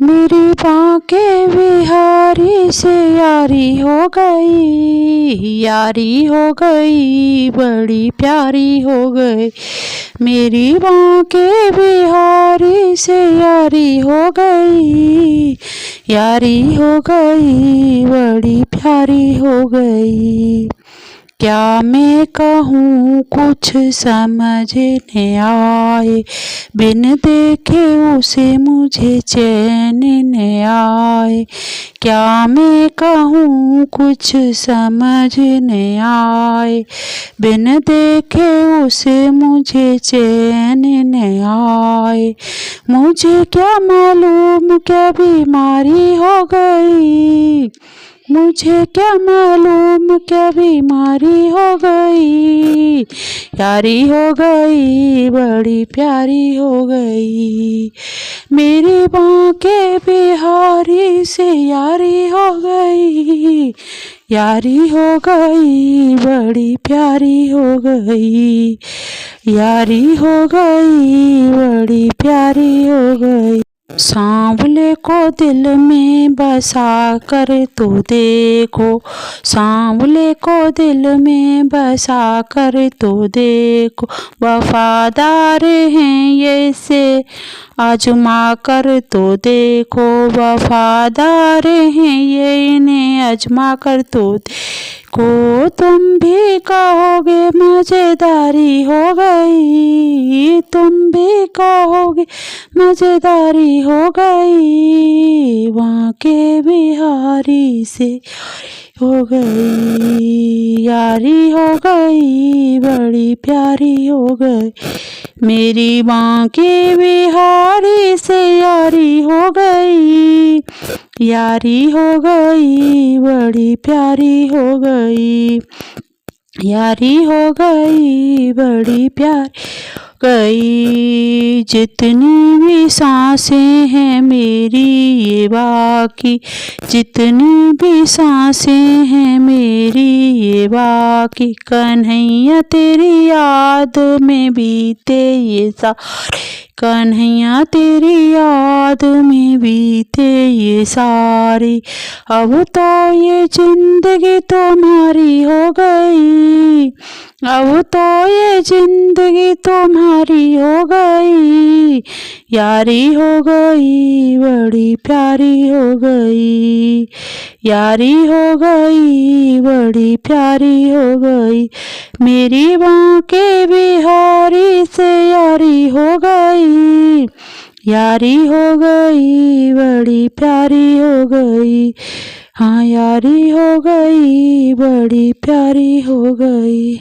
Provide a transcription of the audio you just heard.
मेरी बांके बिहारी से यारी हो गई, बड़ी प्यारी हो गई। मेरी बांके बिहारी से यारी हो गई, बड़ी प्यारी हो गई। क्या मैं कहूँ कुछ समझ न आए, बिन देखे उसे मुझे चैन न आए। क्या मैं कहूँ कुछ समझ न आए, बिन देखे उसे मुझे चैन न आए। मुझे क्या मालूम क्या बीमारी हो गई, मुझे क्या मालूम क्या बीमारी हो गई। यारी हो गई, बड़ी प्यारी हो गई। मेरी बांके बिहारी से यारी हो गई, बड़ी प्यारी हो गई। यारी हो गई, बड़ी प्यारी हो गई। सांवले को दिल में बसा कर तो देखो, सांवले को दिल में बसा कर तो देखो। वफादार हैं ये से आजमा कर तो देखो, वफादार हैं ये इन्हें आजमा कर तो देखो। तुम भी कहोगे मजेदारी हो गई, तुम भी कहोगे मजेदारी हो गई। बांके बिहारी से हो गई, यारी हो गई, बड़ी प्यारी हो गई। मेरी बांके बिहारी से यारी हो गई, बड़ी प्यारी हो गई। यारी हो गई, बड़ी प्यारी गई। जितनी भी सांसें हैं मेरी ये बाकी, जितनी भी सांसें हैं मेरी ये बाकी। कन्हैया तेरी याद में बीते ये सारे, कन्हैया तेरी याद में बीते ये सारी। अब तो ये जिंदगी तुम्हारी हो गई, अब तो ये जिंदगी तुम्हारी हो गई। यारी हो गई, बड़ी प्यारी हो गई। यारी हो गई, बड़ी प्यारी हो गई। मेरी बांके बिहारी से यारी हो गई, बड़ी प्यारी हो गई। हाँ, यारी हो गई, बड़ी प्यारी हो गई।